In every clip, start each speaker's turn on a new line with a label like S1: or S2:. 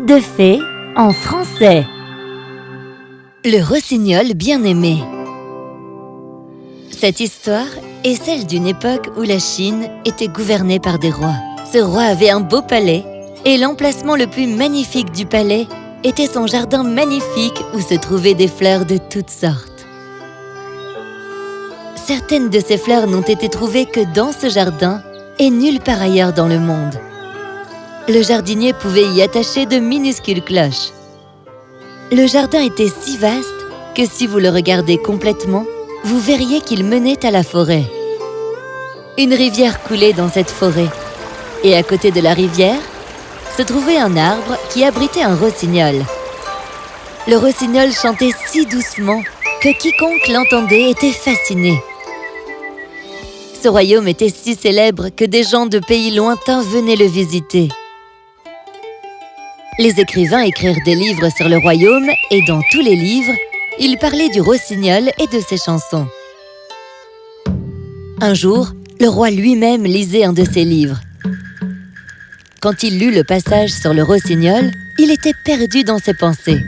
S1: Conte de fées en français. Le rossignol bien-aimé. Cette histoire est celle d'une époque où la Chine était gouvernée par des rois. Ce roi avait un beau palais et l'emplacement le plus magnifique du palais était son jardin magnifique où se trouvaient des fleurs de toutes sortes. Certaines de ces fleurs n'ont été trouvées que dans ce jardin et nulle part ailleurs dans le monde. Le jardinier pouvait y attacher de minuscules cloches. Le jardin était si vaste que si vous le regardez complètement, vous verriez qu'il menait à la forêt. Une rivière coulait dans cette forêt, et à côté de la rivière se trouvait un arbre qui abritait un rossignol. Le rossignol chantait si doucement que quiconque l'entendait était fasciné. Ce royaume était si célèbre que des gens de pays lointains venaient le visiter. Les écrivains écrirent des livres sur le royaume et dans tous les livres, ils parlaient du rossignol et de ses chansons. Un jour, le roi lui-même lisait un de ses livres. Quand il lut le passage sur le rossignol, il était perdu dans ses pensées.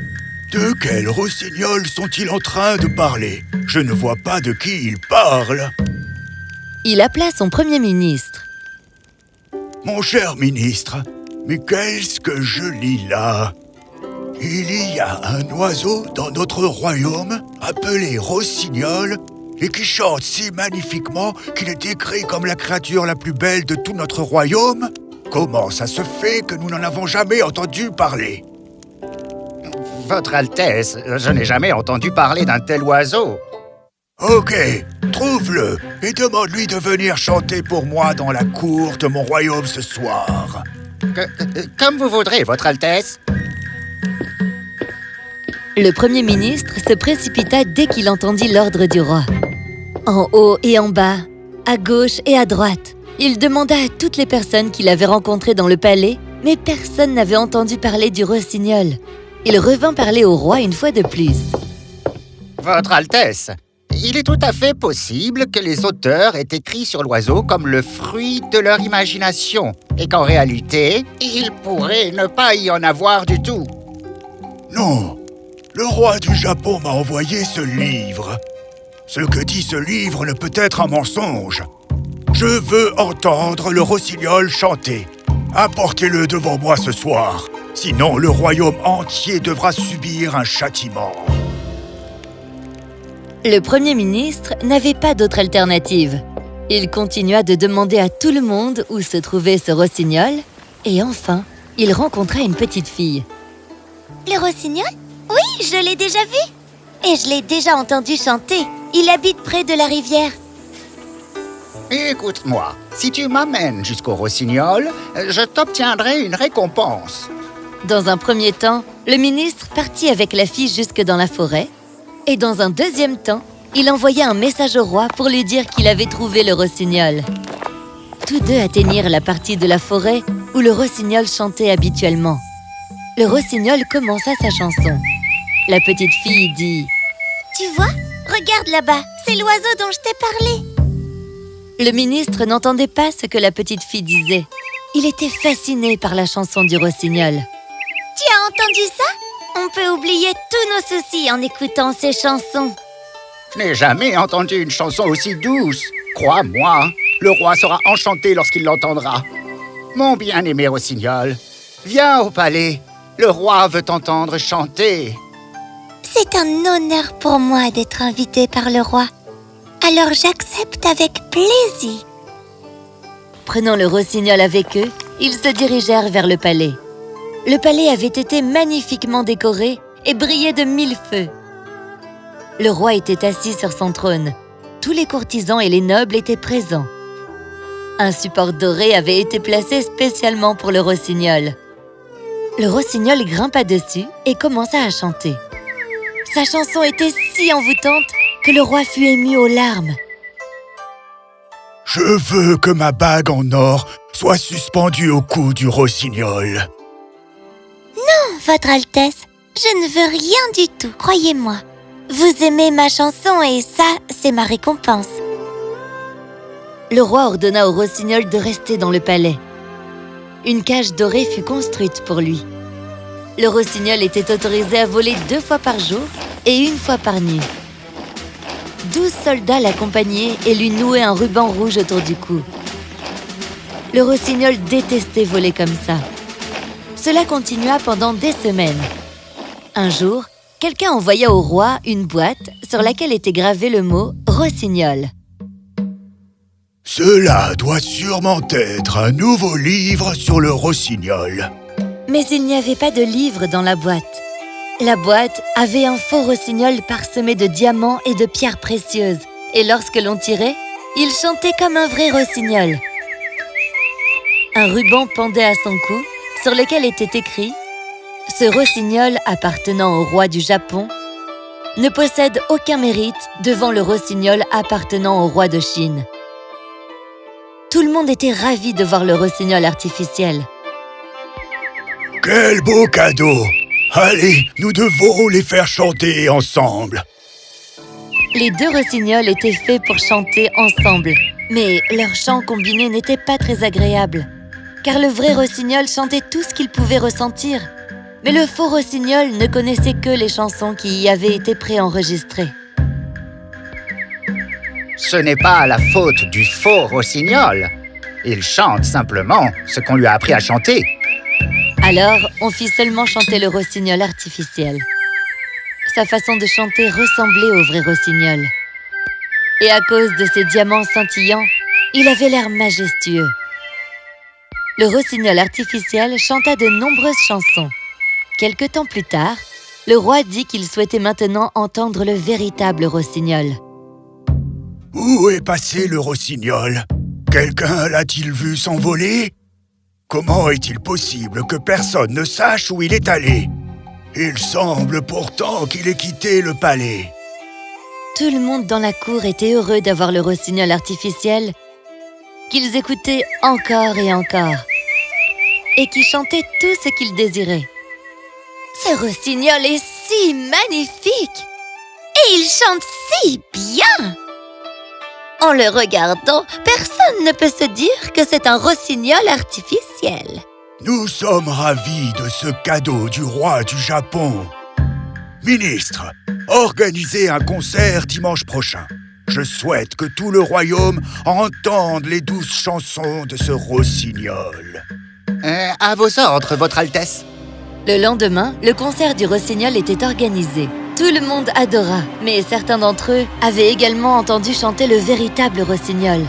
S2: De quel rossignol sont-ils en train de parler? Je ne vois pas de qui ils parlent.
S1: Il appela son premier ministre.
S2: Mon cher ministre, mais qu'est-ce que je lis là? Il y a un oiseau dans notre royaume appelé rossignol et qui chante si magnifiquement qu'il est décrit comme la créature la plus belle de tout notre royaume. Comment ça se fait que nous n'en avons jamais entendu parler?
S3: Votre Altesse, je n'ai jamais entendu parler d'un tel oiseau.
S2: Ok, trouve-le et demande-lui de venir chanter pour moi dans la cour de mon royaume ce soir.
S3: Comme vous voudrez, Votre Altesse.
S1: Le premier ministre se précipita dès qu'il entendit l'ordre du roi. En haut et en bas, à gauche et à droite, il demanda à toutes les personnes qu'il avait rencontrées dans le palais, mais personne n'avait entendu parler du rossignol. Il revint parler au roi une fois de plus.
S3: Votre Altesse, il est tout à fait possible que les auteurs aient écrit sur l'oiseau comme le fruit de leur imagination et qu'en réalité, il pourrait ne pas y en avoir du tout.
S2: Non, le roi du Japon m'a envoyé ce livre. Ce que dit ce livre ne peut être un mensonge. Je veux entendre le rossignol chanter. Apportez-le devant moi ce soir. Sinon, le royaume entier devra subir un châtiment.
S1: Le Premier ministre n'avait pas d'autre alternative. Il continua de demander à tout le monde où se trouvait ce rossignol, et enfin, il rencontra une petite fille.
S4: Le rossignol? Oui, je l'ai déjà vu. Et je l'ai déjà entendu chanter. Il habite près de la rivière.
S3: Écoute-moi, si tu m'amènes jusqu'au rossignol, je t'obtiendrai une récompense.
S1: Dans un premier temps, le ministre partit avec la fille jusque dans la forêt, et dans un deuxième temps, il envoya un message au roi pour lui dire qu'il avait trouvé le rossignol. Tous deux atteignirent la partie de la forêt où le rossignol chantait habituellement. Le rossignol commença sa chanson. La petite fille dit «
S4: Tu vois? Regarde là-bas, c'est l'oiseau dont je t'ai parlé. »
S1: Le ministre n'entendait pas ce que la petite fille disait. Il était fasciné par la chanson du rossignol.
S4: Tu as entendu ça? On peut oublier tous nos soucis en écoutant ces chansons.
S3: Je n'ai jamais entendu une chanson aussi douce. Crois-moi, le roi sera enchanté lorsqu'il l'entendra. Mon bien-aimé rossignol, viens au palais. Le roi veut t'entendre chanter.
S4: C'est un honneur pour moi d'être invité par le roi. Alors j'accepte avec plaisir.
S1: Prenant le rossignol avec eux, ils se dirigèrent vers le palais. Le palais avait été magnifiquement décoré et brillait de 1000 feux. Le roi était assis sur son trône. Tous les courtisans et les nobles étaient présents. Un support doré avait été placé spécialement pour le rossignol. Le rossignol grimpa dessus et commença à chanter. Sa chanson était si envoûtante que le roi fut ému aux larmes.
S2: Je veux que ma bague en or soit suspendue au cou du rossignol.
S4: Votre Altesse, je ne veux rien du tout, croyez-moi. Vous aimez ma chanson et ça, c'est ma récompense.
S1: Le roi ordonna au rossignol de rester dans le palais. Une cage dorée fut construite pour lui. Le rossignol était autorisé à voler 2 fois par jour et 1 fois par nuit. 12 soldats l'accompagnaient et lui nouaient un ruban rouge autour du cou. Le rossignol détestait voler comme ça. Cela continua pendant des semaines. Un jour, quelqu'un envoya au roi une boîte sur laquelle était gravé le mot « rossignol ».
S2: Cela doit sûrement être un nouveau livre sur le rossignol.
S1: Mais il n'y avait pas de livre dans la boîte. La boîte avait un faux rossignol parsemé de diamants et de pierres précieuses. Et lorsque l'on tirait, il chantait comme un vrai rossignol. Un ruban pendait à son cou, sur lequel était écrit « Ce rossignol appartenant au roi du Japon ne possède aucun mérite devant le rossignol appartenant au roi de Chine. » Tout le monde était ravi de voir le rossignol artificiel.
S2: Quel beau cadeau! Allez, nous devons les faire chanter ensemble.
S1: Les 2 rossignols étaient faits pour chanter ensemble, mais leur chant combiné n'était pas très agréable, car le vrai rossignol chantait tout ce qu'il pouvait ressentir, mais le faux rossignol ne connaissait que les chansons qui y avaient été préenregistrées.
S3: Ce n'est pas la faute du faux rossignol. Il chante simplement ce qu'on lui a appris à chanter.
S1: Alors, on fit seulement chanter le rossignol artificiel. Sa façon de chanter ressemblait au vrai rossignol. Et à cause de ses diamants scintillants, il avait l'air majestueux. Le rossignol artificiel chanta de nombreuses chansons. Quelque temps plus tard, le roi dit qu'il souhaitait maintenant entendre le véritable rossignol.
S2: Où est passé le rossignol? Quelqu'un l'a-t-il vu s'envoler? Comment est-il possible que personne ne sache où il est allé? Il semble pourtant qu'il ait quitté le palais.
S1: Tout le monde dans la cour était heureux d'avoir le rossignol artificiel qu'ils écoutaient encore et encore et qui chantait tout ce qu'ils désiraient.
S4: Ce rossignol est si magnifique! Et il chante si bien! En le regardant, personne ne peut se dire que c'est un rossignol artificiel.
S2: Nous sommes ravis de ce cadeau du roi du Japon. Ministre, organisez un concert dimanche prochain. Je souhaite que tout le royaume entende les 12 chansons de ce rossignol.
S3: À vos ordres, Votre Altesse.
S1: Le lendemain, le concert du rossignol était organisé. Tout le monde adora, mais certains d'entre eux avaient également entendu chanter le véritable rossignol.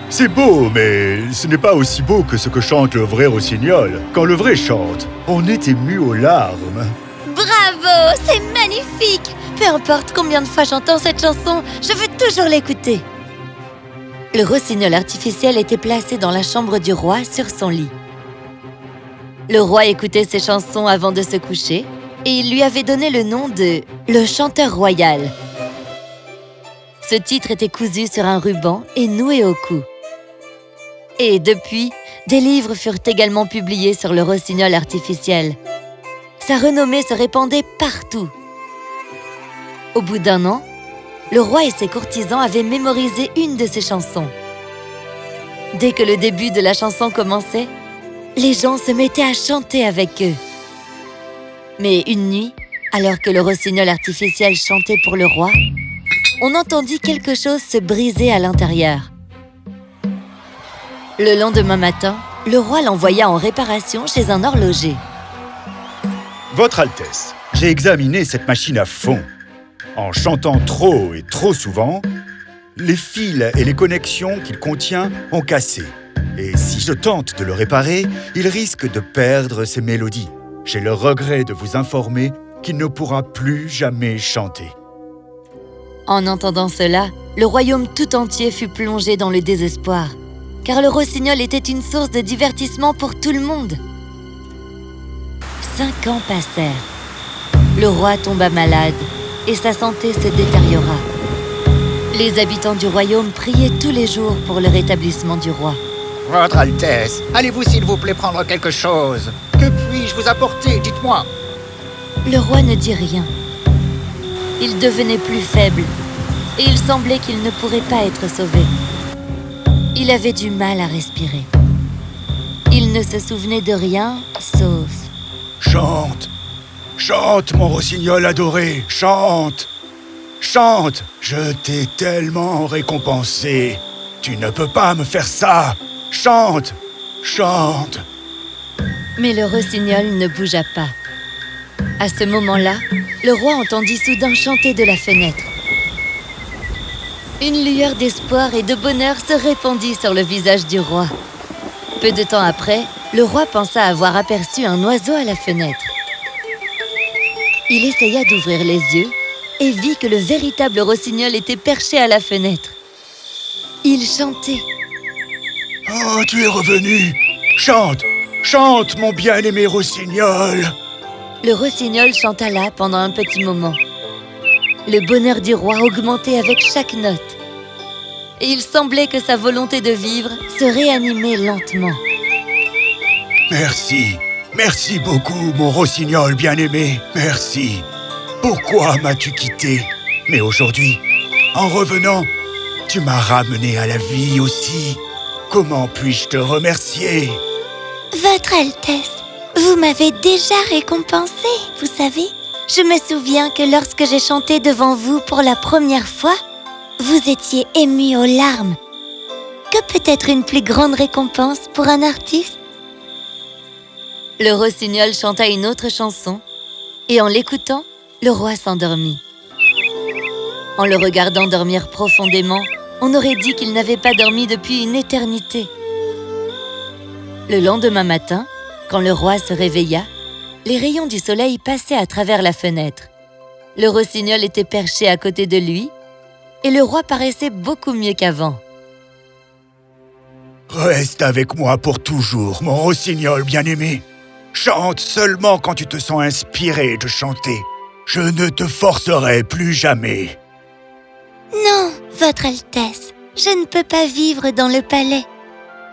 S2: C'est beau, mais ce n'est pas aussi beau que ce que chante le vrai rossignol. Quand le vrai chante, on est ému aux larmes.
S4: Bravo, c'est magnifique!
S1: Peu importe combien de fois j'entends cette chanson, je veux toujours l'écouter. Le rossignol artificiel était placé dans la chambre du roi sur son lit. Le roi écoutait ses chansons avant de se coucher et il lui avait donné le nom de « Le chanteur royal ». Ce titre était cousu sur un ruban et noué au cou. Et depuis, des livres furent également publiés sur le rossignol artificiel. Sa renommée se répandait partout. Au bout d'1 an, le roi et ses courtisans avaient mémorisé une de ses chansons. Dès que le début de la chanson commençait, les gens se mettaient à chanter avec eux. Mais une nuit, alors que le rossignol artificiel chantait pour le roi, on entendit quelque chose se briser à l'intérieur. Le lendemain matin, le roi l'envoya en réparation chez un horloger.
S2: Votre Altesse, j'ai examiné cette machine à fond. En chantant trop et trop souvent, les fils et les connexions qu'il contient ont cassé. Et si je tente de le réparer, il risque de perdre ses mélodies. J'ai le regret de vous informer qu'il ne pourra plus jamais chanter.
S1: En entendant cela, le royaume tout entier fut plongé dans le désespoir, car le rossignol était une source de divertissement pour tout le monde. 5 ans passèrent. Le roi tomba malade et sa santé se détériora. Les habitants du royaume priaient tous les jours pour le rétablissement du roi.
S3: Votre Altesse, allez-vous s'il vous plaît prendre quelque chose? Que puis-je vous apporter? Dites-moi.
S1: Le roi ne dit rien. Il devenait plus faible et il semblait qu'il ne pourrait pas être sauvé. Il avait du mal à respirer. Il ne se souvenait de rien, sauf
S2: Chante! Chante, mon rossignol adoré! Chante! Chante! Je t'ai tellement récompensé. Tu ne peux pas me faire ça! Chante! Chante!
S1: Mais le rossignol ne bougea pas. À ce moment-là, le roi entendit soudain chanter de la fenêtre. Une lueur d'espoir et de bonheur se répandit sur le visage du roi. Peu de temps après, le roi pensa avoir aperçu un oiseau à la fenêtre. Il essaya d'ouvrir les yeux et vit que le véritable rossignol était perché à la fenêtre. Il chantait.
S2: Oh, tu es revenu! Chante! Chante, mon bien-aimé rossignol!
S1: Le rossignol chanta là pendant un petit moment. Le bonheur du roi augmentait avec chaque note. Et il semblait que sa volonté de vivre se réanimait lentement.
S2: Merci, merci beaucoup, mon rossignol bien-aimé. Merci. Pourquoi m'as-tu quitté? Mais aujourd'hui, en revenant, tu m'as ramené à la vie aussi. Comment puis-je te remercier?
S4: Votre Altesse, vous m'avez déjà récompensé, vous savez. Je me souviens que lorsque j'ai chanté devant vous pour la première fois, vous étiez ému aux larmes. Que peut être une plus grande récompense pour un artiste?
S1: Le rossignol chanta une autre chanson et en l'écoutant, le roi s'endormit. En le regardant dormir profondément, on aurait dit qu'il n'avait pas dormi depuis une éternité. Le lendemain matin, quand le roi se réveilla, les rayons du soleil passaient à travers la fenêtre. Le rossignol était perché à côté de lui et le roi paraissait beaucoup mieux qu'avant.
S2: Reste avec moi pour toujours, mon rossignol bien-aimé. Chante seulement quand tu te sens inspiré de chanter. Je ne te forcerai plus jamais.
S4: Non, Votre Altesse, je ne peux pas vivre dans le palais.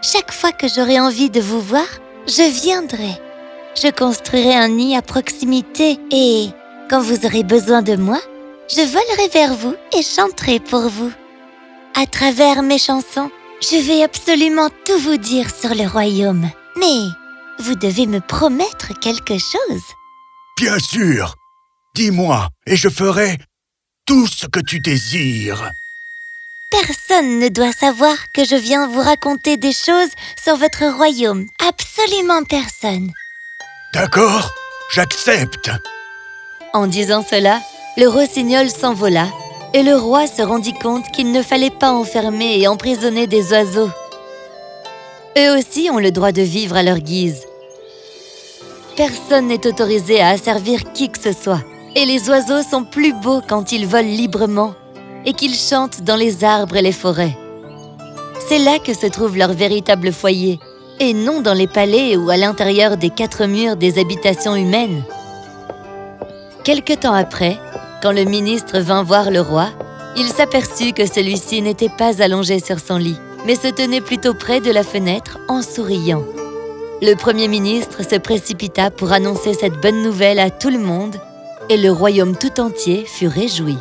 S4: Chaque fois que j'aurai envie de vous voir, je viendrai. Je construirai un nid à proximité et, quand vous aurez besoin de moi, je volerai vers vous et chanterai pour vous. À travers mes chansons, je vais absolument tout vous dire sur le royaume. Mais vous devez me promettre quelque chose.
S2: Bien sûr. Dis-moi et je ferai tout ce que tu désires.
S4: Personne ne doit savoir que je viens vous raconter des choses sur votre royaume. Absolument personne.
S2: D'accord, j'accepte.
S1: En disant cela, le rossignol s'envola et le roi se rendit compte qu'il ne fallait pas enfermer et emprisonner des oiseaux. Eux aussi ont le droit de vivre à leur guise. Personne n'est autorisé à asservir qui que ce soit. Et les oiseaux sont plus beaux quand ils volent librement et qu'ils chantent dans les arbres et les forêts. C'est là que se trouve leur véritable foyer, et non dans les palais ou à l'intérieur des 4 murs des habitations humaines. Quelque temps après, quand le ministre vint voir le roi, il s'aperçut que celui-ci n'était pas allongé sur son lit, mais se tenait plutôt près de la fenêtre en souriant. Le Premier ministre se précipita pour annoncer cette bonne nouvelle à tout le monde, et le royaume tout entier fut réjoui.